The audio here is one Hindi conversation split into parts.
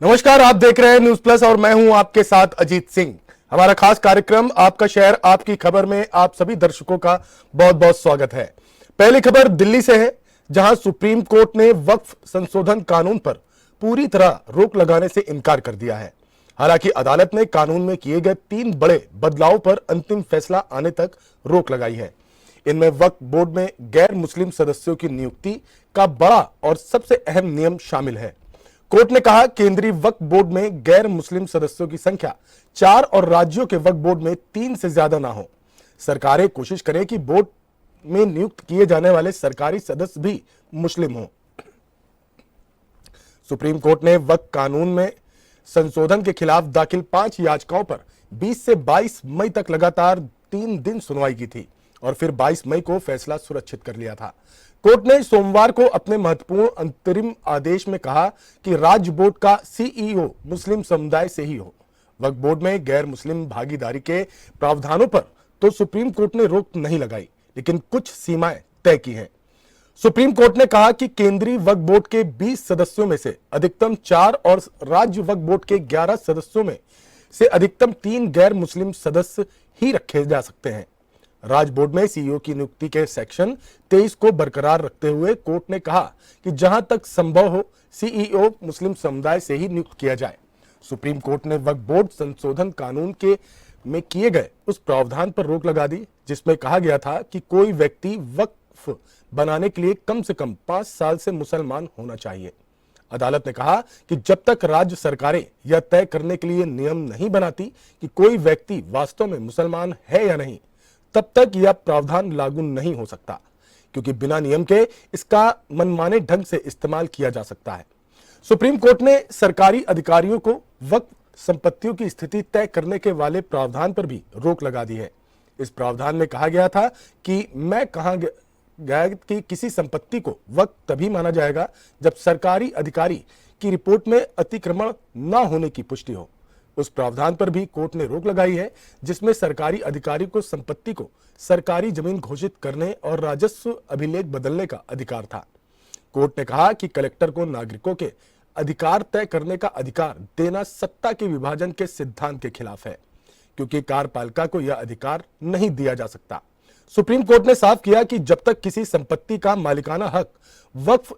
नमस्कार, आप देख रहे हैं न्यूज प्लस और मैं हूं आपके साथ अजीत सिंह। हमारा खास कार्यक्रम आपका शहर आपकी खबर में आप सभी दर्शकों का बहुत बहुत स्वागत है। पहली खबर दिल्ली से है, जहां सुप्रीम कोर्ट ने वक्फ संशोधन कानून पर पूरी तरह रोक लगाने से इनकार कर दिया है। हालांकि अदालत ने कानून में किए गए 3 बड़े बदलाव पर अंतिम फैसला आने तक रोक लगाई है। इनमें वक्फ बोर्ड में गैर मुस्लिम सदस्यों की नियुक्ति का बड़ा और सबसे अहम नियम शामिल है। कोर्ट ने कहा, केंद्रीय वक्फ बोर्ड में गैर मुस्लिम सदस्यों की संख्या 4 और राज्यों के वक्फ बोर्ड में 3 से ज्यादा ना हो। सरकारें कोशिश करें कि बोर्ड में नियुक्त किए जाने वाले सरकारी सदस्य भी मुस्लिम हों। सुप्रीम कोर्ट ने वक्फ कानून में संशोधन के खिलाफ दाखिल 5 याचिकाओं पर 20 से 22 मई तक लगातार 3 दिन सुनवाई की थी और फिर 22 मई को फैसला सुरक्षित कर लिया था। कोर्ट ने सोमवार को अपने महत्वपूर्ण अंतरिम आदेश में कहा कि राज्य बोर्ड का सीईओ मुस्लिम समुदाय से ही हो। वक्फ बोर्ड में गैर मुस्लिम भागीदारी के प्रावधानों पर तो सुप्रीम कोर्ट ने रोक नहीं लगाई, लेकिन कुछ सीमाएं तय की हैं। सुप्रीम कोर्ट ने कहा कि केंद्रीय वक्फ बोर्ड के 20 सदस्यों में से अधिकतम 4 और राज्य वक्फ बोर्ड के 11 सदस्यों में से अधिकतम 3 गैर मुस्लिम सदस्य ही रखे जा सकते हैं। राज्य बोर्ड में सीईओ की नियुक्ति के सेक्शन 23 को बरकरार रखते हुए कोर्ट ने कहा कि जहां तक संभव हो सीईओ मुस्लिम समुदाय से ही नियुक्त किया जाए। सुप्रीम कोर्ट ने वक्फ बोर्ड संशोधन कानून के में किए गए उस प्रावधान पर रोक लगा दी जिसमें कहा गया था कि कोई व्यक्ति वक्फ बनाने के लिए कम से कम 5 साल से मुसलमान होना चाहिए। अदालत ने कहा कि जब तक राज्य सरकारें यह तय करने के लिए नियम नहीं बनाती कि कोई व्यक्ति वास्तव में मुसलमान है या नहीं, तब तक यह प्रावधान लागू नहीं हो सकता, क्योंकि बिना नियम के इसका मनमाने ढंग से इस्तेमाल किया जा सकता है। सुप्रीम कोर्ट ने सरकारी अधिकारियों को वक्फ संपत्तियों की स्थिति तय करने के वाले प्रावधान पर भी रोक लगा दी है। इस प्रावधान में कहा गया था कि मैं कहा गया कि किसी संपत्ति को वक्फ तभी माना जाएगा जब सरकारी अधिकारी की रिपोर्ट में अतिक्रमण न होने की पुष्टि हो। उस प्रावधान पर भी कोर्ट ने रोक लगाई है जिसमें सरकारी अधिकारी को संपत्ति को सरकारी जमीन घोषित करने और राजस्व अभिलेख बदलने का अधिकार था। कोर्ट ने कहा कि कलेक्टर को नागरिकों के अधिकार तय करने का अधिकार देना सत्ता के विभाजन के सिद्धांत के खिलाफ है, क्योंकि कार्यपालिका को यह अधिकार नहीं दिया जा सकता। सुप्रीम कोर्ट ने साफ किया कि जब तक किसी संपत्ति का मालिकाना हक वक्फ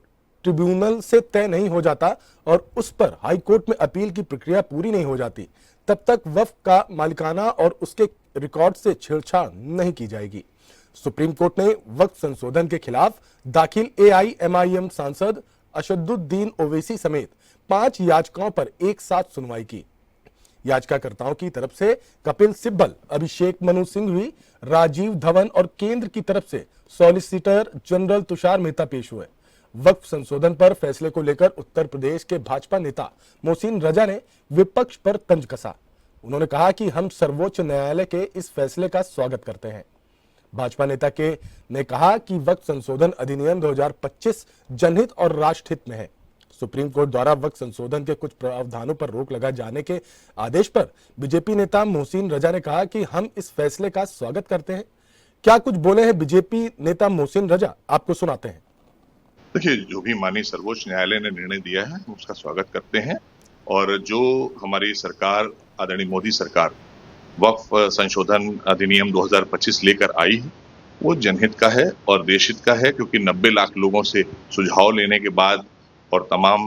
ट्रिब्यूनल से तय नहीं हो जाता और उस पर हाई कोर्ट में अपील की प्रक्रिया पूरी नहीं हो जाती, तब तक वक्फ का मालिकाना और उसके रिकॉर्ड से छेड़छाड़ नहीं की जाएगी। सुप्रीम कोर्ट ने वक्फ संशोधन के खिलाफ दाखिल एआईएमआईएम सांसद असदुद्दीन ओवैसी समेत 5 याचिकाओं पर एक साथ सुनवाई की। याचिकाकर्ताओं की तरफ से कपिल सिब्बल, अभिषेक मनु सिंघवी, राजीव धवन और केंद्र की तरफ से सॉलिसिटर जनरल तुषार मेहता पेश हुए। वक्फ संशोधन पर फैसले को लेकर उत्तर प्रदेश के भाजपा नेता मोहसिन रजा ने विपक्ष पर तंज कसा। उन्होंने कहा कि हम सर्वोच्च न्यायालय के इस फैसले का स्वागत करते हैं। भाजपा नेता ने कहा कि वक्फ संशोधन अधिनियम 2025 जनहित और राष्ट्रहित में है। सुप्रीम कोर्ट द्वारा वक्फ संशोधन के कुछ प्रावधानों पर रोक लगाए जाने के आदेश पर बीजेपी नेता मोहसिन रजा ने कहा कि हम इस फैसले का स्वागत करते हैं। क्या कुछ बोले हैं बीजेपी नेता मोहसिन रजा, आपको सुनाते हैं। देखिए, जो भी माननीय सर्वोच्च न्यायालय ने निर्णय दिया है हम उसका स्वागत करते हैं और जो हमारी सरकार आदरणीय मोदी सरकार वक्फ संशोधन अधिनियम 2025 लेकर आई है वो जनहित का है और देशहित का है, क्योंकि 90 लाख लोगों से सुझाव लेने के बाद और तमाम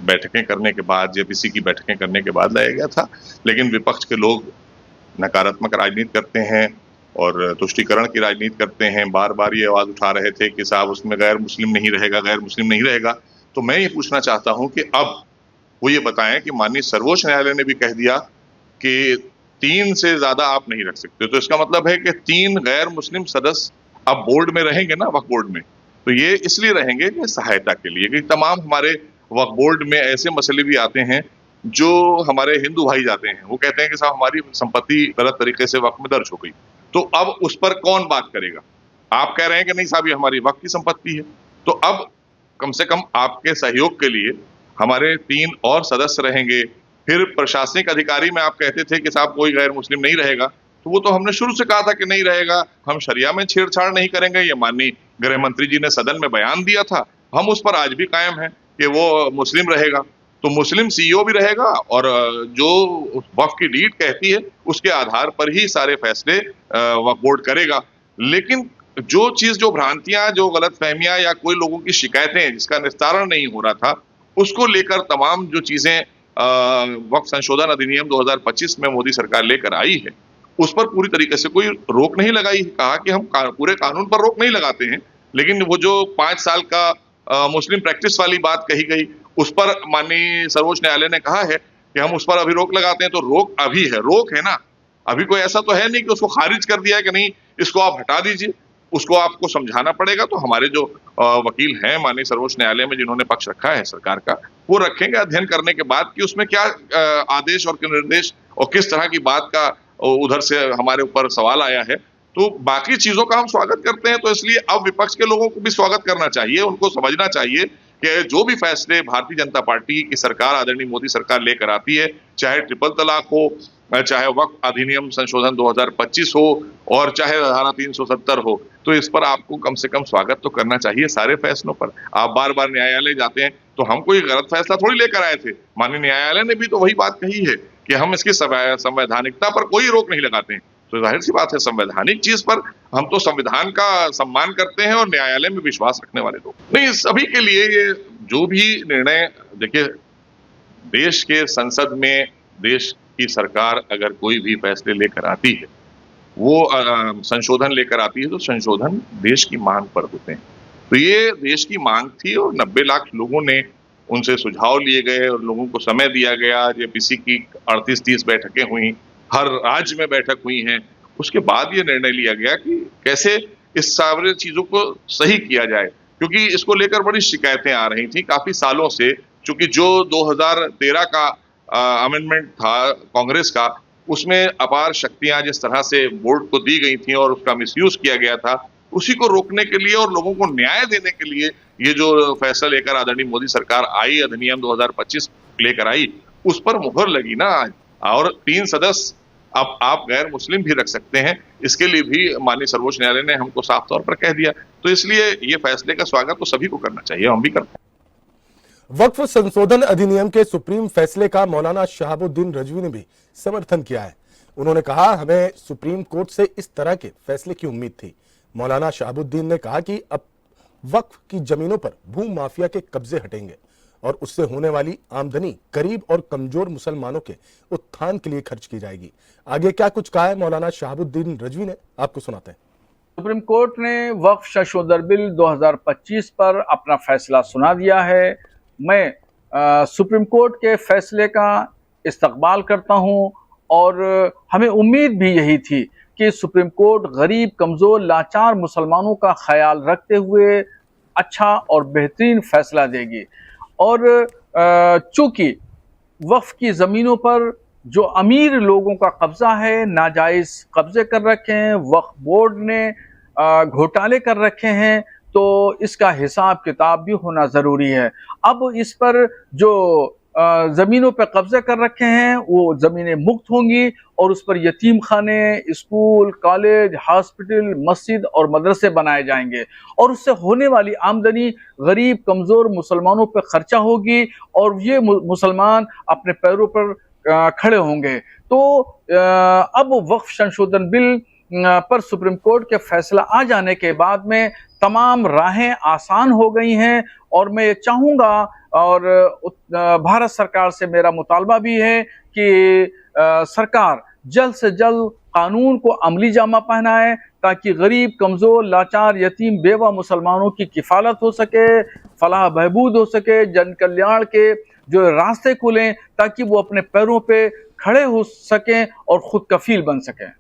बैठकें करने के बाद, जेपीसी की बैठकें करने के बाद लाया गया था। लेकिन विपक्ष के लोग नकारात्मक राजनीति करते हैं और तुष्टीकरण की राजनीति करते हैं। बार बार ये आवाज उठा रहे थे कि साहब उसमें गैर मुस्लिम नहीं रहेगा, गैर मुस्लिम नहीं रहेगा। तो मैं ये पूछना चाहता हूं कि अब वो ये बताएं कि माननीय सर्वोच्च न्यायालय ने भी कह दिया कि 3 से ज्यादा आप नहीं रख सकते, तो इसका मतलब है कि 3 गैर मुस्लिम सदस्य अब बोर्ड में रहेंगे ना, वक्फ बोर्ड में। तो ये इसलिए रहेंगे कि सहायता के लिए, कि तमाम हमारे वक्फ बोर्ड में ऐसे मसले भी आते हैं जो हमारे हिंदू भाई जाते हैं, वो कहते हैं कि साहब हमारी संपत्ति गलत तरीके से वक्फ में दर्ज हो गई, तो अब उस पर कौन बात करेगा। आप कह रहे हैं कि नहीं साहब ये हमारी वक्फ की संपत्ति है, तो अब कम से कम आपके सहयोग के लिए हमारे 3 और सदस्य रहेंगे। फिर प्रशासनिक अधिकारी में आप कहते थे कि साहब कोई गैर मुस्लिम नहीं रहेगा, तो वो तो हमने शुरू से कहा था कि नहीं रहेगा, हम शरिया में छेड़छाड़ नहीं करेंगे। ये माननीय गृह मंत्री जी ने सदन में बयान दिया था, हम उस पर आज भी कायम हैं कि वो मुस्लिम रहेगा। तो मुस्लिम सीईओ भी रहेगा और जो वक्फ की नीड कहती है उसके आधार पर ही सारे फैसले वक्फ बोर्ड करेगा। लेकिन जो चीज, जो भ्रांतियां, जो गलतफहमियां या कोई लोगों की शिकायतें जिसका निस्तारण नहीं हो रहा था, उसको लेकर तमाम जो चीजें वक्फ संशोधन अधिनियम 2025 में मोदी सरकार लेकर आई है, उस पर पूरी तरीके से कोई रोक नहीं लगाई। कहा कि हम पूरे कानून पर रोक नहीं लगाते हैं, लेकिन वो जो 5 साल का मुस्लिम प्रैक्टिस वाली बात कही गई, उस पर माननीय सर्वोच्च न्यायालय ने कहा है कि हम उस पर अभी रोक लगाते हैं। तो रोक अभी है, रोक है ना, अभी कोई ऐसा तो है नहीं कि उसको खारिज कर दिया है कि नहीं इसको आप हटा दीजिए, उसको आपको समझाना पड़ेगा। तो हमारे जो वकील हैं माननीय सर्वोच्च न्यायालय में जिन्होंने पक्ष रखा है सरकार का, वो रखेंगे अध्ययन करने के बाद कि उसमें क्या आदेश और निर्देश और किस तरह की बात का उधर से हमारे ऊपर सवाल आया है। तो बाकी चीजों का हम स्वागत करते हैं, तो इसलिए अब विपक्ष के लोगों को भी स्वागत करना चाहिए, उनको समझना चाहिए कि जो भी फैसले भारतीय जनता पार्टी की सरकार, आदरणीय मोदी सरकार लेकर आती है, चाहे ट्रिपल तलाक हो, चाहे वक्फ अधिनियम संशोधन 2025 हो और चाहे धारा 370 हो, तो इस पर आपको कम से कम स्वागत तो करना चाहिए सारे फैसलों पर। आप बार बार न्यायालय जाते हैं, तो हम कोई गलत फैसला थोड़ी लेकर आए थे। माननीय न्यायालय ने भी तो वही बात कही है कि हम इसकी संवैधानिकता पर कोई रोक नहीं लगाते हैं। तो जाहिर सी बात है, संवैधानिक चीज पर हम तो संविधान का सम्मान करते हैं और न्यायालय में विश्वास रखने वाले लोग। नहीं, सभी के लिए ये जो भी निर्णय, देखिए देश के संसद में देश की सरकार अगर कोई भी फैसले लेकर आती है, वो संशोधन लेकर आती है, तो संशोधन देश की मांग पर होते हैं। तो ये देश की मांग थी और 90 लाख लोगों ने उनसे सुझाव लिए गए और लोगों को समय दिया गया। जेपीसी की 38-30 बैठकें हुई, हर राज्य में बैठक हुई है। उसके बाद ये निर्णय लिया गया कि कैसे इस सारे चीजों को सही किया जाए, क्योंकि इसको लेकर बड़ी शिकायतें आ रही थी काफी सालों से। क्योंकि जो 2013 का अमेंडमेंट था कांग्रेस का, उसमें अपार शक्तियां जिस तरह से बोर्ड को दी गई थी और उसका मिसयूज किया गया था, उसी को रोकने के लिए और लोगों को न्याय देने के लिए ये जो फैसला लेकर आदरणीय मोदी सरकार आई, अधिनियम 2025 लेकर आई, उस पर मुहर लगी ना। और 3 सदस्य अब आप गैर मुस्लिम भी रख सकते हैं, इसके लिए भी माननीय सर्वोच्च न्यायालय ने हमको साफ तौर पर कह दिया। तो इसलिए ये फैसले का स्वागत तो सभी को करना चाहिए, हम भी करते हैं। वक्फ संशोधन अधिनियम के सुप्रीम फैसले का मौलाना शहाबुद्दीन रजवी ने भी समर्थन किया है। उन्होंने कहा, हमें सुप्रीम कोर्ट से इस तरह के फैसले की उम्मीद थी। मौलाना शहाबुद्दीन ने कहा कि अब वक्फ की जमीनों पर भू माफिया के कब्जे हटेंगे और उससे होने वाली आमदनी गरीब और कमजोर मुसलमानों के उत्थान के लिए खर्च की जाएगी। आगे क्या कुछ कहा है मौलाना शहाबुद्दीन रजवी ने, आपको सुनाते हैं। सुप्रीम कोर्ट ने वक्फ संशोधन बिल 2025 पर अपना फैसला सुना दिया है। मैं सुप्रीम कोर्ट के फैसले का इस्तकबाल करता हूं और हमें उम्मीद भी यही थी कि सुप्रीम कोर्ट गरीब, कमजोर, लाचार मुसलमानों का ख्याल रखते हुए अच्छा और बेहतरीन फैसला देगी। और चूंकि वक्फ की ज़मीनों पर जो अमीर लोगों का कब्जा है, नाजायज़ कब्जे कर रखे हैं, वक्फ बोर्ड ने घोटाले कर रखे हैं, तो इसका हिसाब किताब भी होना ज़रूरी है। अब इस पर जो ज़मीनों पर कब्जे कर रखे हैं वो ज़मीनें मुक्त होंगी और उस पर यतीम खाने, स्कूल, कॉलेज, हॉस्पिटल, मस्जिद और मदरसे बनाए जाएंगे और उससे होने वाली आमदनी गरीब, कमज़ोर मुसलमानों पर खर्चा होगी और ये मुसलमान अपने पैरों पर खड़े होंगे। तो अब वक्फ संशोधन बिल पर सुप्रीम कोर्ट के फैसला आ जाने के बाद में तमाम राहें आसान हो गई हैं और मैं ये चाहूँगा और भारत सरकार से मेरा मुतालबा भी है कि सरकार जल्द से जल्द कानून को अमली जामा पहनाए ताकि गरीब, कमज़ोर, लाचार, यतीम, बेवा मुसलमानों की किफ़ालत हो सके, फलाह बहबूद हो सके, जन कल्याण के जो रास्ते खुलें ताकि वो अपने पैरों पे खड़े हो सकें और खुद कफील बन सकें।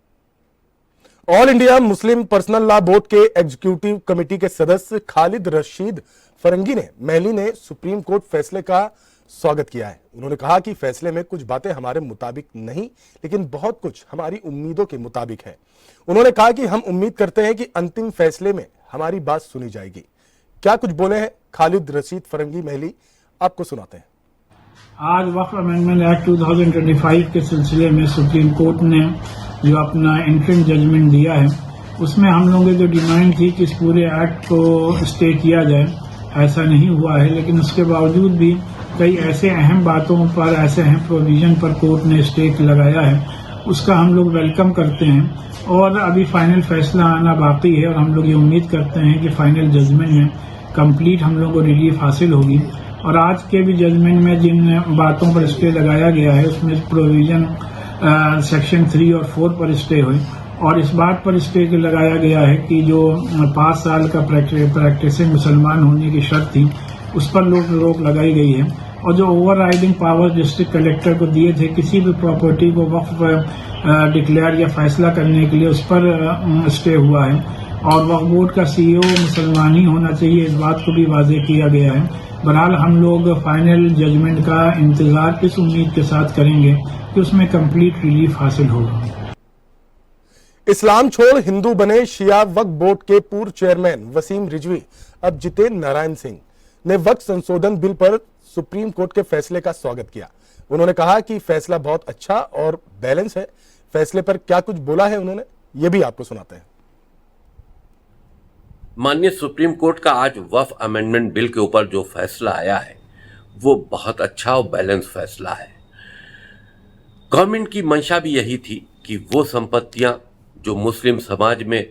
All India Muslim personal law board के एग्जीक्यूटिव कमेटी के सदस्य खालिद रशीद फरंगी ने महली ने सुप्रीम कोर्ट फैसले का स्वागत किया है। उन्होंने कहा कि फैसले में कुछ बातें हमारे मुताबिक नहीं, लेकिन बहुत कुछ हमारी उम्मीदों के मुताबिक है। उन्होंने कहा कि हम उम्मीद करते हैं कि अंतिम फैसले में हमारी बात सुनी जाएगी। क्या कुछ बोले हैं खालिद रशीद फरंगी महली, आपको सुनाते हैं। आज वक्फ अमेंडमेंट एक्ट 2025 के सिलसिले में सुप्रीम कोर्ट ने जो अपना इंटरिम जजमेंट दिया है, उसमें हम लोगों की जो डिमांड थी कि इस पूरे एक्ट को स्टे किया जाए, ऐसा नहीं हुआ है। लेकिन उसके बावजूद भी कई ऐसे अहम बातों पर, ऐसे अहम प्रोविजन पर कोर्ट ने स्टे लगाया है, उसका हम लोग वेलकम करते हैं। और अभी फाइनल फैसला आना बाकी है और हम लोग ये उम्मीद करते हैं कि फाइनल जजमेंट में कंप्लीट हम लोग को रिलीफ हासिल होगी। और आज के भी जजमेंट में जिन बातों पर स्टे लगाया गया है उसमें प्रोविजन सेक्शन 3 और 4 पर स्टे हुए, और इस बात पर स्टे लगाया गया है कि जो 5 साल का प्रैक्टिसिंग मुसलमान होने की शर्त थी उस पर रोक लगाई गई है। और जो over riding power district collector को दिए थे किसी भी प्रॉपर्टी को वक्फ डिक्लेयर या फैसला करने के लिए, उस पर स्टे हुआ है। और वक्फ बोर्ड का CEO मुसलमान ही होना चाहिए, इस बात को भी वाजे किया गया है। बहरहाल हम लोग फाइनल जजमेंट का इंतजार इस उम्मीद के साथ करेंगे कि उसमें कंप्लीट रिलीफ हासिल होगा। इस्लाम छोड़ हिंदू बने शिया वक्फ बोर्ड के पूर्व चेयरमैन वसीम रिजवी अब जितेंद्र नारायण सिंह ने वक्फ संशोधन बिल पर सुप्रीम कोर्ट के फैसले का स्वागत किया। उन्होंने कहा कि फैसला बहुत अच्छा और बैलेंस है। फैसले पर क्या कुछ बोला है उन्होंने, ये भी आपको सुनाते हैं। माननीय सुप्रीम कोर्ट का आज वक्फ अमेंडमेंट बिल के ऊपर जो फैसला आया है वो बहुत अच्छा और बैलेंस फैसला है। गवर्नमेंट की मंशा भी यही थी कि वो संपत्तियां जो मुस्लिम समाज में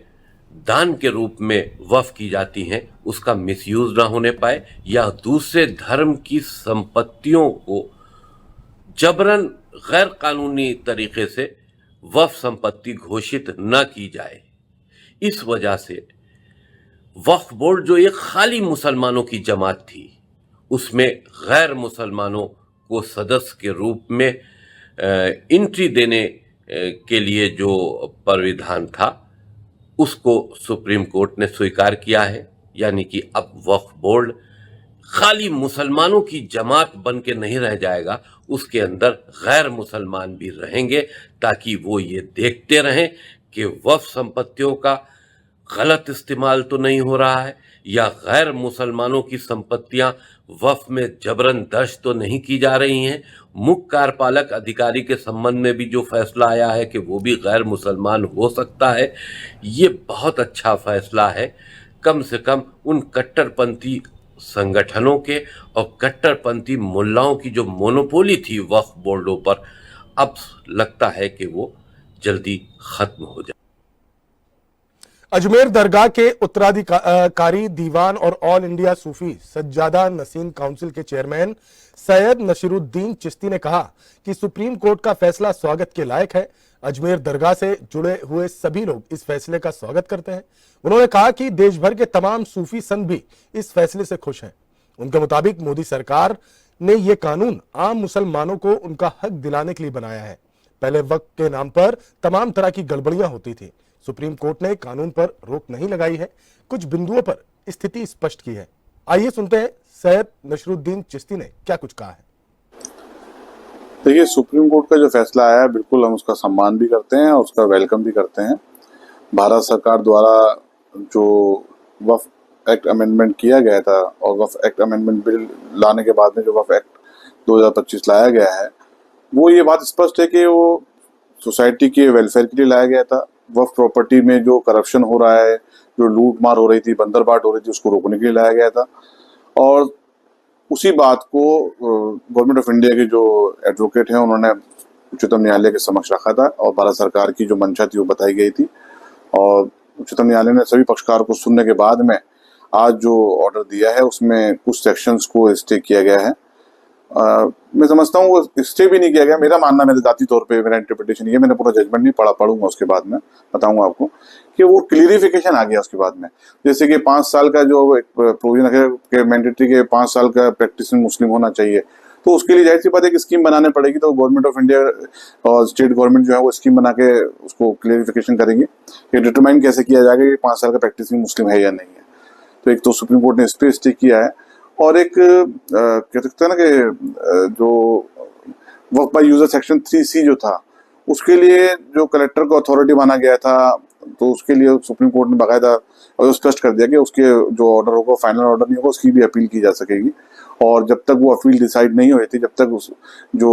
दान के रूप में वक्फ की जाती हैं उसका मिसयूज ना होने पाए, या दूसरे धर्म की संपत्तियों को जबरन गैर कानूनी तरीके से वक्फ संपत्ति घोषित न की जाए। इस वजह से वक्फ बोर्ड जो एक खाली मुसलमानों की जमात थी उसमें गैर मुसलमानों को सदस्य के रूप में एंट्री देने के लिए जो प्राविधान था उसको सुप्रीम कोर्ट ने स्वीकार किया है। यानी कि अब वक्फ बोर्ड खाली मुसलमानों की जमात बन के नहीं रह जाएगा, उसके अंदर गैर मुसलमान भी रहेंगे ताकि वो ये देखते रहें कि वक्फ संपत्तियों का गलत इस्तेमाल तो नहीं हो रहा है या गैर मुसलमानों की संपत्तियां वक्फ में जबरन दर्ज तो नहीं की जा रही हैं। मुख्य कार्यपालक अधिकारी के संबंध में भी जो फैसला आया है कि वो भी गैर मुसलमान हो सकता है, ये बहुत अच्छा फैसला है। कम से कम उन कट्टरपंथी संगठनों के और कट्टरपंथी मुल्लाओं की जो मोनोपोली थी वक्फ बोर्डों पर, अब लगता है कि वो जल्दी खत्म हो जाए। अजमेर दरगाह के उत्तराधिकारी दीवान और ऑल इंडिया सूफी सज्जादा नसीन काउंसिल के चेयरमैन सैयद नसीरुद्दीन चिश्ती ने कहा कि सुप्रीम कोर्ट का फैसला स्वागत के लायक है। अजमेर दरगाह से जुड़े हुए सभी लोग इस फैसले का स्वागत करते हैं। उन्होंने कहा कि देश भर के तमाम सूफी संत भी इस फैसले से खुश हैं। उनके मुताबिक मोदी सरकार ने यह कानून आम मुसलमानों को उनका हक दिलाने के लिए बनाया है। पहले वक्फ के नाम पर तमाम तरह की गड़बड़ियां होती थी। सुप्रीम कोर्ट ने कानून पर रोक नहीं लगाई है, कुछ बिंदुओं पर स्थिति स्पष्ट की है। आइए सुनते हैं सैयद नसीरुद्दीन चिश्ती ने क्या कुछ कहा है। देखिए, सुप्रीम कोर्ट का जो फैसला आया है बिल्कुल हम उसका सम्मान भी करते हैं और उसका वेलकम भी करते हैं। भारत सरकार द्वारा जो वक्फ एक्ट अमेंडमेंट किया गया था और वक्फ एक्ट अमेंडमेंट बिल लाने के बाद में जो वक्फ एक्ट 2025 लाया गया है, वो ये बात स्पष्ट है कि वो सोसाइटी के वेलफेयर के लिए लाया गया था। वक्फ प्रॉपर्टी में जो करप्शन हो रहा है, जो लूट मार हो रही थी, बंदरबाट हो रही थी, उसको रोकने के लिए लाया गया था। और उसी बात को गवर्नमेंट ऑफ इंडिया के जो एडवोकेट हैं उन्होंने उच्चतम न्यायालय के समक्ष रखा था और भारत सरकार की जो मंशा थी वो बताई गई थी। और उच्चतम न्यायालय ने सभी पक्षकार को सुनने के बाद में आज जो ऑर्डर दिया है उसमें कुछ सेक्शंस को स्टे किया गया है। मैं समझता हूँ वो स्टे भी नहीं किया गया, मेरा मानना, मेरे जाती तौर पे मेरा इंटरप्रिटेशन ये, मैंने पूरा जजमेंट नहीं पढ़ूंगा, उसके बाद में बताऊंगा आपको कि वो क्लियरिफिकेशन आ गया उसके बाद में। जैसे कि 5 साल का जो एक प्रोविजन है कि मैंडेटरी के 5 साल का प्रैक्टिसिंग मुस्लिम होना चाहिए, तो उसके लिए जाहिर सी बात है एक स्कीम बनाने पड़ेगी। तो गवर्नमेंट ऑफ इंडिया और स्टेट गवर्नमेंट जो है वो स्कीम बना के उसको क्लियरिफिकेशन करेंगे कि डिटरमाइन कैसे किया जाएगा कि 5 साल का प्रैक्टिसिंग मुस्लिम है या नहीं है। तो एक तो सुप्रीम कोर्ट ने इस पे स्टे किया है, और एक कह सकते हैं ना कि जो work by user section 3C जो था उसके लिए जो कलेक्टर को अथॉरिटी माना गया था, तो उसके लिए सुप्रीम कोर्ट ने बाकायदा और स्पष्ट कर दिया कि उसके जो ऑर्डर होगा, फाइनल ऑर्डर नहीं होगा, उसकी भी अपील की जा सकेगी। और जब तक वो अपील डिसाइड नहीं हुई थी, जब तक उस जो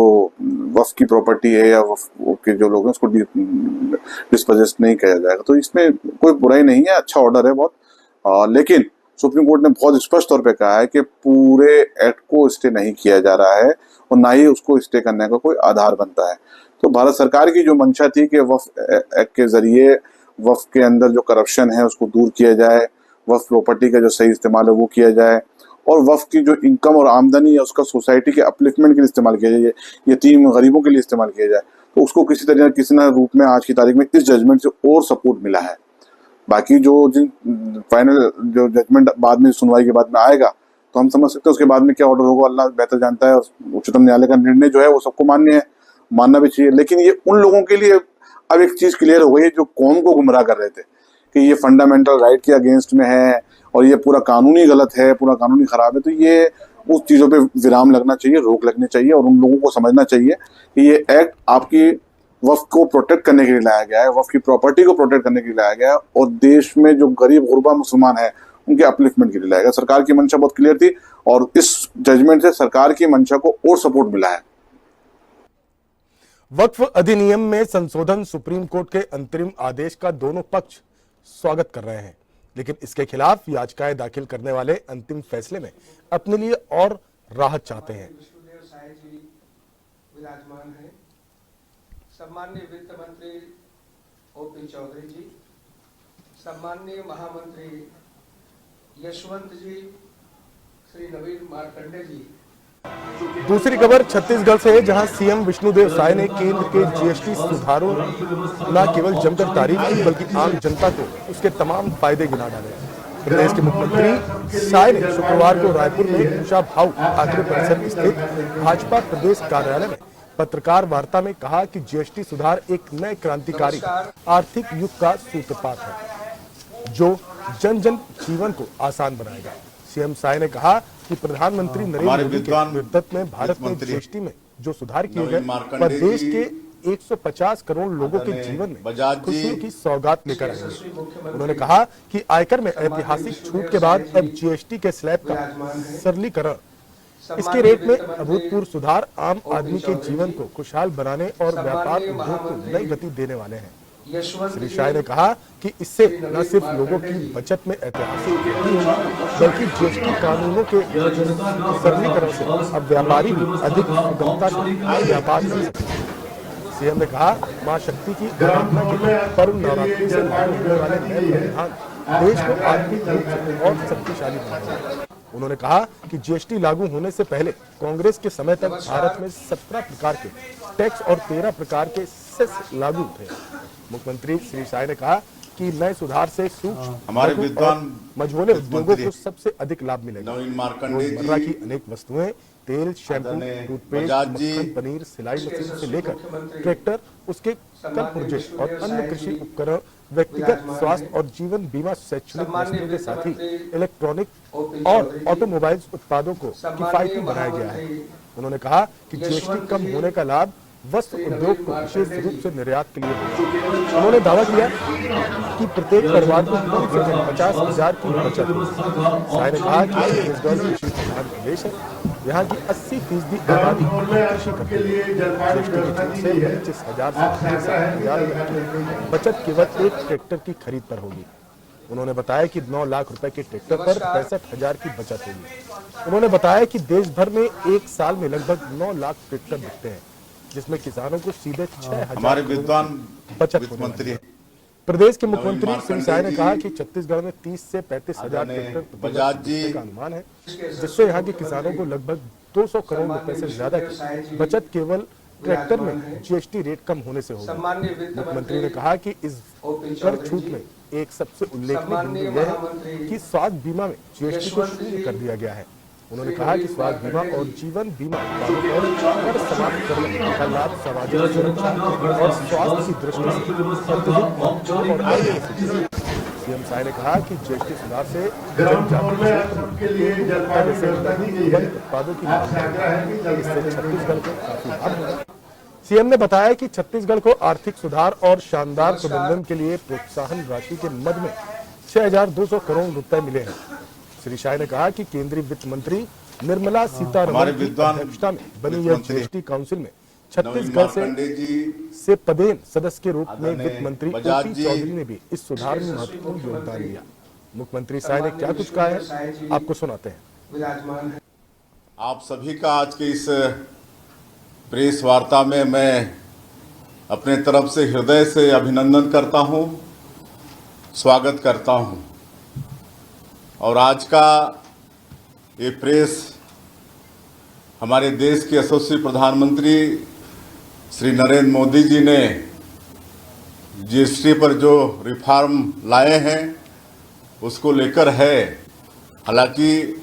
वक्फ की प्रॉपर्टी है या वक्फ के जो लोग हैं उसको डिस्पोजेस नहीं किया जाएगा। तो इसमें कोई बुराई नहीं है, अच्छा ऑर्डर है बहुत। लेकिन सुप्रीम कोर्ट ने बहुत स्पष्ट तौर पे कहा है कि पूरे एक्ट को स्टे नहीं किया जा रहा है और ना ही उसको स्टे करने का कोई आधार बनता है। तो भारत सरकार की जो मंशा थी कि वक्फ एक्ट के जरिए वक्फ के अंदर जो करप्शन है उसको दूर किया जाए, वक्फ प्रॉपर्टी का जो सही इस्तेमाल है वो किया जाए और वक्फ की जो इनकम और आमदनी है उसका सोसाइटी के अपलिफ्टमेंट के लिए इस्तेमाल किया जाए, यतीम गरीबों के लिए इस्तेमाल किया जाए, तो उसको किसी तरह किसी न रूप में आज की तारीख में इस जजमेंट से और सपोर्ट मिला है। बाकी जो जिन फाइनल जो जजमेंट बाद में सुनवाई के बाद में आएगा तो हम समझ सकते हैं उसके बाद में क्या ऑर्डर होगा, अल्लाह बेहतर जानता है। उच्चतम न्यायालय का निर्णय जो है वो सबको मान्य है, मानना भी चाहिए, लेकिन ये उन लोगों के लिए अब एक चीज क्लियर हो गई है जो कौम को गुमराह कर रहे थे कि ये फंडामेंटल राइट के अगेंस्ट में है और ये पूरा कानूनी गलत है, पूरा कानूनी खराब है। तो ये उस चीजों पे विराम लगना चाहिए, रोक लगनी चाहिए और उन लोगों को समझना चाहिए कि ये एक्ट आपकी वक्फ को प्रोटेक्ट करने के लिए लाया गया है, वक्फ की प्रॉपर्टी को प्रोटेक्ट करने के लिए लाया गया है और देश में जो गरीब गुरबा मुसलमान है उनके अपलिफ्टमेंट के लिए लाया गया। सरकार की मंशा बहुत क्लियर थी और इस जजमेंट से सरकार की मंशा को और सपोर्ट मिला है। वक्फ अधिनियम में संशोधन सुप्रीम कोर्ट के अंतरिम आदेश का दोनों पक्ष स्वागत कर रहे हैं, लेकिन इसके खिलाफ याचिकाएं दाखिल करने वाले अंतिम फैसले में अपने लिए और राहत चाहते हैं। विराजमान है सम्माननीय वित्त मंत्री ओपी चौधरी जी, सम्माननीय महामंत्री यशवंत जी, श्री नवीन मार्कंडे जी। दूसरी खबर छत्तीसगढ़ से है, जहां सीएम विष्णुदेव साय ने केंद्र के जीएसटी सुधारों न केवल जमकर तारीफ की बल्कि आम जनता को उसके तमाम फायदे गिना डाले। प्रदेश के मुख्यमंत्री साय ने शुक्रवार को रायपुर में कुशाभाऊ ठाकरे परिसर स्थित भाजपा प्रदेश कार्यालय में पत्रकार वार्ता में कहा कि जीएसटी सुधार एक नए क्रांतिकारी आर्थिक युग का सूत्रपात है जो जन जन जीवन को आसान बनाएगा। सीएम साय ने कहा कि प्रधानमंत्री नरेंद्र मोदी के नेतृत्व में भारत में जीएसटी में जो सुधार किए गए पर देश के 150 करोड़ लोगों के जीवन में खुशियों की सौगात लेकर आएंगे। उन्होंने कहा कि आयकर में ऐतिहासिक छूट के बाद अब जीएसटी के स्लैब का सरलीकरण, इसके रेट में अभूतपूर्व सुधार आम आदमी के जीवन को खुशहाल बनाने और व्यापार उद्योग को नई गति देने वाले हैं। श्री शाह ने कहा कि इससे न सिर्फ लोगों की बचत में ऐतिहासिक वृद्धि होगी बल्कि जीएसटी कानूनों के सरलीकरण से अब व्यापारी भी अधिक सुगमता से व्यापार कर सकेंगे। सीएम ने कहा, मां शक्ति की आराधना के पर्व नवरात्रि से लागू होने वाले नए प्रावधान देश को आर्थिक रूप से और शक्तिशाली बनाएंगे। उन्होंने कहा कि जीएसटी लागू होने से पहले कांग्रेस के समय तक भारत में 17 प्रकार के टैक्स और 13 प्रकार के सेस लागू थे। मुख्यमंत्री श्री शाह ने कहा कि नए सुधार से सूक्ष्म हमारे विद्वान मझोले उद्योगों को सबसे अधिक लाभ मिलेगा। रोजमर्रा की अनेक वस्तुएं, तेल, शैम्पू, टूथपेस्ट, मक्खन, पनीर, सिलाई मशीन से लेकर ट्रैक्टर, उसके कल पुर्जे और अन्य कृषि उपकरण, व्यक्तिगत स्वास्थ्य और जीवन बीमा, शैक्षणिक वस्तुओं के साथ ही इलेक्ट्रॉनिक और ऑटोमोबाइल्स उत्पादों को किफायती बनाया गया है। उन्होंने कहा कि जीएसटी कम होने का लाभ वस्त्र उद्योग को विशेष रूप से निर्यात के लिए होगा। उन्होंने दावा किया कि प्रत्येक परिवार को कम से कम 50,000 की बचत होगी। शाह ने कहा कि छत्तीसगढ़ कृषि प्रधान प्रदेश है, यहाँ की 80% आबादी कृषि करती है। जीएसटी की छूट से 25,000 से 30,000 बचत केवल एक ट्रैक्टर की खरीद पर होगी। उन्होंने बताया कि 9 लाख रुपए के ट्रैक्टर पर 65,000 की बचत होगी। उन्होंने बताया कि देश भर में एक साल में लगभग 9 लाख ट्रैक्टर बिकते हैं, जिसमें किसानों को सीधे 6,000 हमारे विद्वान बचत मंत्री। प्रदेश के मुख्यमंत्री श्री शाह ने कहा कि छत्तीसगढ़ में 30 से 35,000 ट्रैक्टर बजाज जी का अनुमान है, जिससे यहाँ के किसानों को लगभग 200 करोड़ रुपए से ज्यादा की बचत केवल ट्रैक्टर में जीएसटी रेट कम होने से होगा। मुख्यमंत्री ने कहा कि इस कर छूट में एक सबसे उल्लेखनीय बिंदु यह है कि स्वास्थ्य बीमा में जीएसटी को शून्य कर दिया गया है। उन्होंने कहा कि स्वास्थ्य बीमा और जीवन बीमा कर समाप्त करने का लाभ सामाजिक सुरक्षा और स्वास्थ्य की दृष्टि से अत्यधिक और सीएम शाह ने कहा कि जीएसटी सुधार से जनजातीय उत्पादों की इससे छत्तीसगढ़ को काफी लाभ होगा। सीएम ने बताया कि छत्तीसगढ़ को आर्थिक सुधार और शानदार प्रबंधन के लिए प्रोत्साहन राशि के मद में 6,200 करोड़ रुपए मिले हैं। श्री शाह ने कहा कि केंद्रीय वित्त मंत्री निर्मला सीतारमण की अध्यक्षता में बनी यह जीएसटी काउंसिल में छत्तीसगढ़ से पदेन सदस्य के रूप में वित्त मंत्री ओपी चौधरी ने भी इस सुधार में महत्वपूर्ण योगदान दिया। मुख्यमंत्री शाह ने क्या कुछ कहा है, आपको सुनाते हैं। विराजमान है। आप सभी का आज के इस प्रेस वार्ता में मैं अपने तरफ से हृदय से अभिनंदन करता हूं, स्वागत करता हूं। और आज का ये प्रेस हमारे देश के यशस्वी प्रधानमंत्री श्री नरेंद्र मोदी जी ने जीएसटी पर जो रिफॉर्म लाए हैं उसको लेकर है। हालांकि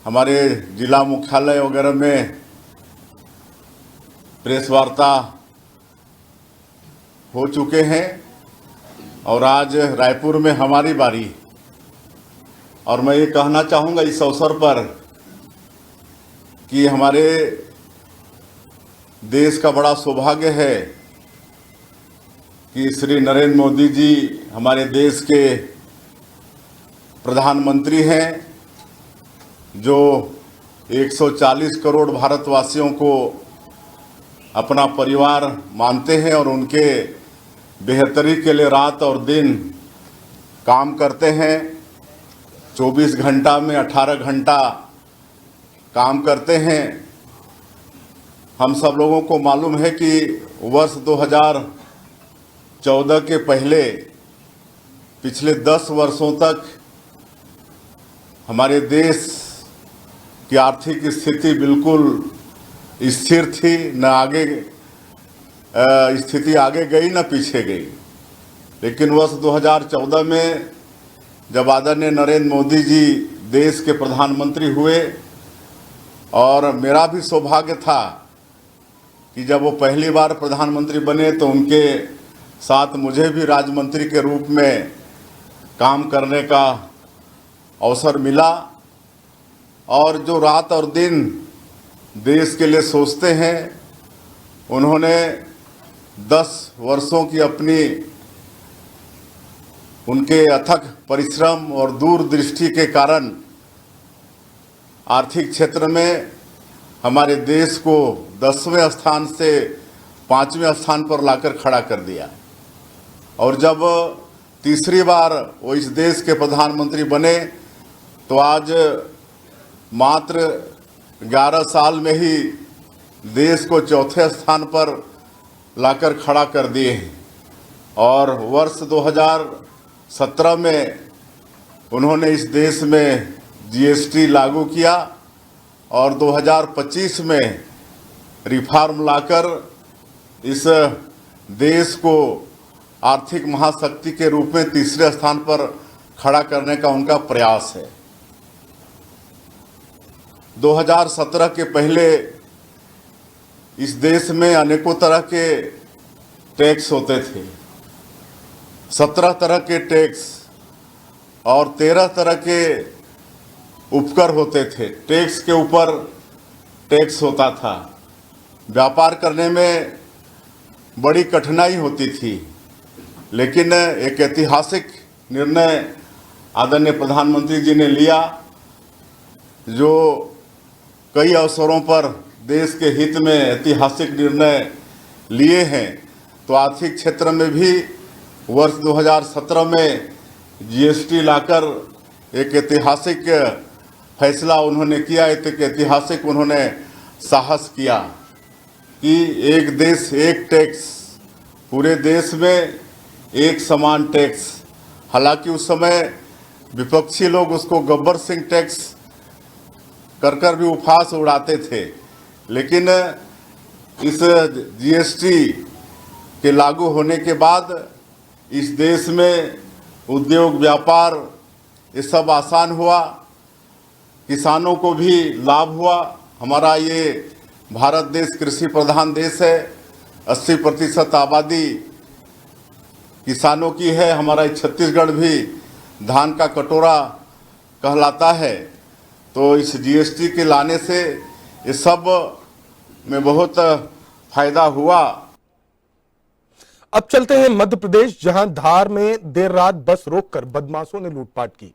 हमारे जिला मुख्यालय वगैरह में प्रेस वार्ता हो चुके हैं और आज रायपुर में हमारी बारी। और मैं ये कहना चाहूँगा इस अवसर पर कि हमारे देश का बड़ा सौभाग्य है कि श्री नरेंद्र मोदी जी हमारे देश के प्रधानमंत्री हैं, जो 140 करोड़ भारतवासियों को अपना परिवार मानते हैं और उनके बेहतरी के लिए रात और दिन काम करते हैं। 24 घंटा में 18 घंटा काम करते हैं। हम सब लोगों को मालूम है कि वर्ष 2014 के पहले पिछले 10 वर्षों तक हमारे देश की आर्थिक स्थिति बिल्कुल स्थिर थी, न आगे स्थिति आगे गई न पीछे गई। लेकिन वर्ष 2014 में जब आदरणीय नरेंद्र मोदी जी देश के प्रधानमंत्री हुए और मेरा भी सौभाग्य था कि जब वो पहली बार प्रधानमंत्री बने तो उनके साथ मुझे भी राज्यमंत्री के रूप में काम करने का अवसर मिला। और जो रात और दिन देश के लिए सोचते हैं, उन्होंने 10 वर्षों की अपनी उनके अथक परिश्रम और दूरदृष्टि के कारण आर्थिक क्षेत्र में हमारे देश को 10वें स्थान से 5वें स्थान पर लाकर खड़ा कर दिया। और जब तीसरी बार वो इस देश के प्रधानमंत्री बने तो आज मात्र 11 साल में ही देश को चौथे स्थान पर लाकर खड़ा कर दिए हैं। और वर्ष 2017 में उन्होंने इस देश में जीएसटी लागू किया और 2025 में रिफॉर्म लाकर इस देश को आर्थिक महाशक्ति के रूप में तीसरे स्थान पर खड़ा करने का उनका प्रयास है। 2017 के पहले इस देश में अनेकों तरह के टैक्स होते थे, 17 तरह के टैक्स और 13 तरह के उपकर होते थे। टैक्स के ऊपर टैक्स होता था। व्यापार करने में बड़ी कठिनाई होती थी, लेकिन एक ऐतिहासिक निर्णय आदरणीय प्रधानमंत्री जी ने लिया, जो कई अवसरों पर देश के हित में ऐतिहासिक निर्णय लिए हैं। तो आर्थिक क्षेत्र में भी वर्ष 2017 में जीएसटी लाकर एक ऐतिहासिक फैसला उन्होंने किया। एक ऐतिहासिक उन्होंने साहस किया कि एक देश एक टैक्स, पूरे देश में एक समान टैक्स। हालांकि उस समय विपक्षी लोग उसको गब्बर सिंह टैक्स कर भी उपहास उड़ाते थे, लेकिन इस जीएसटी के लागू होने के बाद इस देश में उद्योग व्यापार ये सब आसान हुआ, किसानों को भी लाभ हुआ। हमारा ये भारत देश कृषि प्रधान देश है, 80% आबादी किसानों की है। हमारा छत्तीसगढ़ भी धान का कटोरा कहलाता है। तो इस जीएसटी के लाने से ये सब में बहुत फायदा हुआ। अब चलते हैं मध्य प्रदेश, जहां धार में देर रात बस रोककर बदमाशों ने लूटपाट की।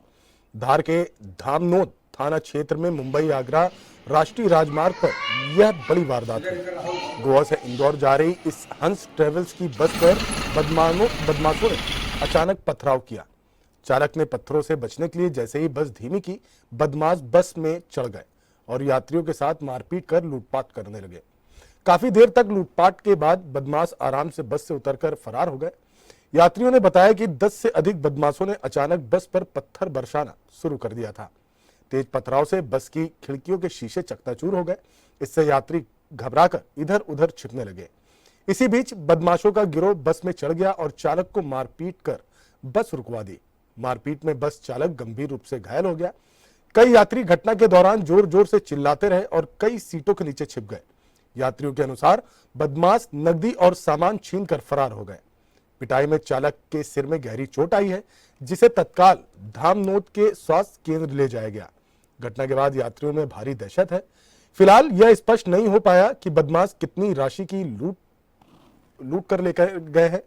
धार के धामनोद थाना क्षेत्र में मुंबई आगरा राष्ट्रीय राजमार्ग पर यह बड़ी वारदात हुई। गोवा से इंदौर जा रही इस हंस ट्रेवल्स की बस पर बदमाशों ने अचानक पथराव किया। चालक ने पत्थरों से बचने के लिए जैसे ही बस धीमी की, बदमाश बस में चढ़ गए और यात्रियों के साथ मारपीट कर लूटपाट करने लगे। काफी देर तक लूटपाट के बाद बदमाश आराम से बस से उतरकर फरार हो गए। यात्रियों ने बताया कि 10 से अधिक बदमाशों ने अचानक बस पर पत्थर बरसाना शुरू कर दिया था। तेज पथराव से बस की खिड़कियों के शीशे चकनाचूर हो गए। इससे यात्री घबराकर इधर उधर छिपने लगे। इसी बीच बदमाशों का गिरोह बस में चढ़ गया और चालक को मारपीट कर बस रुकवा दी। मारपीट में बस चालक गंभीर रूप से घायल हो गया। कई यात्री घटना के दौरान जोर जोर से चिल्लाते रहे और कई सीटों के नीचे छिप गए। यात्रियों के अनुसार बदमाश नकदी और सामान छीनकर फरार हो गए। पिटाई में चालक के सिर में गहरी चोट आई है, जिसे तत्काल धामनोद के स्वास्थ्य केंद्र ले जाया गया। घटना के बाद यात्रियों में भारी दहशत है। फिलहाल यह स्पष्ट नहीं हो पाया कि बदमाश कितनी राशि की लूट कर लेकर गए हैं।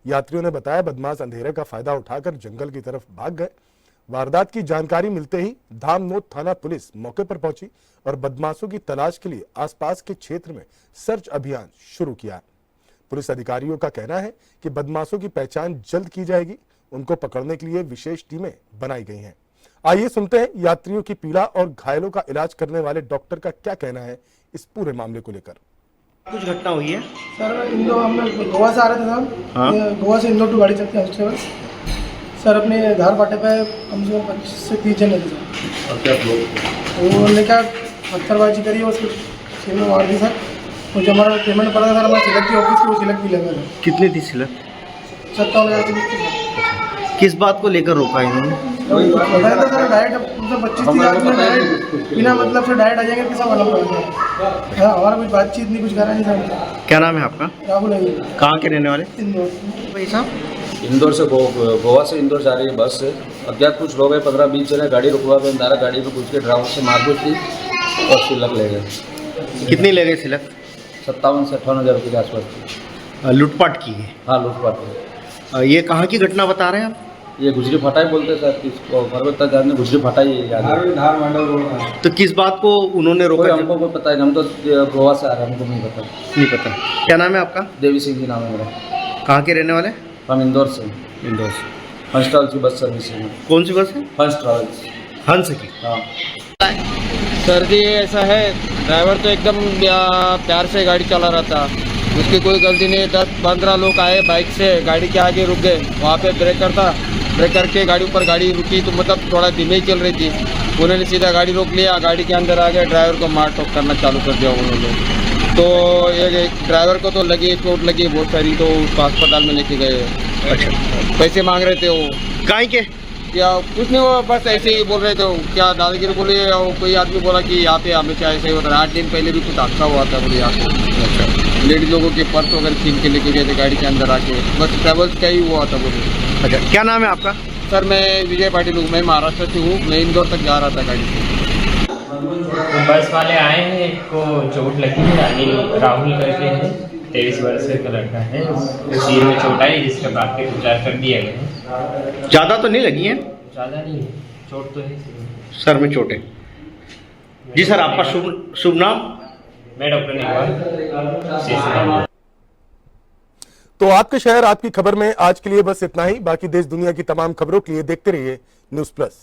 यात्रियों ने बताया बदमाश अंधेरे का फायदा उठाकर जंगल की तरफ भाग गए। वारदात की जानकारी मिलते ही धामनोद थाना पुलिस मौके पर पहुंची और बदमाशों की तलाश के लिए आसपास के क्षेत्र में सर्च अभियान शुरू किया। पुलिस अधिकारियों का कहना है कि बदमाशों की पहचान जल्द की जाएगी। उनको पकड़ने के लिए विशेष टीमें बनाई गई हैं। आइए सुनते हैं यात्रियों की पीड़ा और घायलों का इलाज करने वाले डॉक्टर का क्या कहना है इस पूरे मामले को लेकर। कुछ घटना हुई है सर? इंदौर, हम लोग गोवा से आ रहे थे साहब। हाँ। गोवा से इंदौर टू गाड़ी चलती है हॉस्टल सर। अपने धार फाटे पे कम से कम 25 से 30 जने थे सर। और क्या लोग उन्होंने क्या पत्थरबाजी करी और उसके सिर में मार दी सर। और जो हमारा पेमेंट पड़ा था सर हमारे सिलक की ऑफिस की, वो सिलक भी लगा सर। कितनी थी सिलक? 57,000 की थी। किस बात को लेकर रोका इन्होंने? बताया था सर डायरेक्ट 25-30 डायरेक्ट बिना मतलब से डायरेक्ट आ जाएंगे, किसा वाला पड़ा। हमारा कुछ बातचीत नहीं, कुछ करा नहीं सर। क्या नाम है आपका? राहुल है। कहाँ के रहने वाले? इंदौर। भाई साहब, इंदौर से गोवा से इंदौर जा रही है बस से। अज्ञात कुछ लोग हैं 15-20 जने गाड़ी रुकवा के अंदर गाड़ी में घुस के ड्राइवर से मारपीट की और सिलक ले गए। कितनी ले गए सिलक? 57 से 58,000 रुपये के आसपास की। लूटपाट की है? हाँ, लूटपाट। ये कहाँ की घटना बता रहे हैं आप? ये गुजरी फटाई बोलते सर, किसको पर्वत ने गुजरी फटाई याद है। धार मंडल रोड। तो किस बात को उन्होंने रोका? हमको कोई पता नहीं, हम तो गोवा से आ रहे हैं, हमको नहीं पता। नहीं पता। क्या नाम है आपका? देवी सिंह जी नाम है मेरा। कहाँ के रहने वाले? हम इंदौर से। इंदौर से। हंस ट्रैवल्स की बस सर्विस है। कौन सी बस है? हंस ट्रैवल्स। हंस की? हाँ सर जी, ऐसा है, ड्राइवर तो एकदम प्यार से गाड़ी चला रहा था, उसकी कोई गलती नहीं। 10-15 लोग आए बाइक से, गाड़ी के आगे रुक गए। वहाँ पे ब्रेकर था, ब्रेक करके गाड़ी ऊपर गाड़ी रुकी तो मतलब थोड़ा धीमे ही चल रही थी। उन्होंने सीधा गाड़ी रोक लिया, गाड़ी के अंदर आ गए, ड्राइवर को मार टोक करना चालू कर दिया उन्होंने। तो ये ड्राइवर को तो लगी, चोट लगी बहुत सारी, तो उसको अस्पताल में लेके गए। अच्छा। पैसे मांग रहे थे वो। गाय के? या कुछ नहीं, वो बस ऐसे ही बोल रहे थे। क्या दादागिरी बोले, और कोई आदमी बोला कि यहाँ पे हमेशा ऐसे ही होता है। 8 दिन पहले भी कुछ हादसा हुआ था बोले यहाँ पे। अच्छा। लेडीज लोगों के पर्स वगैरह छीन के लेके गए थे गाड़ी के अंदर आके, बस ट्रेवल्स का ही हुआ था बोले। अच्छा, क्या नाम है आपका? सर मैं विजय पाटिल हूँ, मैं महाराष्ट्र से हूँ। मैं इंदौर तक जा रहा था गाड़ी से। बस वाले आए हैं, एक को चोट लगी है, अनिल राहुल करके है, 23 वर्ष का लड़का है। सिर में चोट आई जिसका बाद के उपचार कर दिया गया है। ज़्यादा तो नहीं लगी है? ज़्यादा नहीं है, चोट तो है सर में चोट है। जी सर, आपका शुभ नाम? मैं डॉक्टर निगवाल। तो आपके शहर आपकी खबर में आज के लिए बस इतना ही। बाकी देश दुनिया की तमाम खबरों के लिए देखते रहिए न्यूज़ प्लस।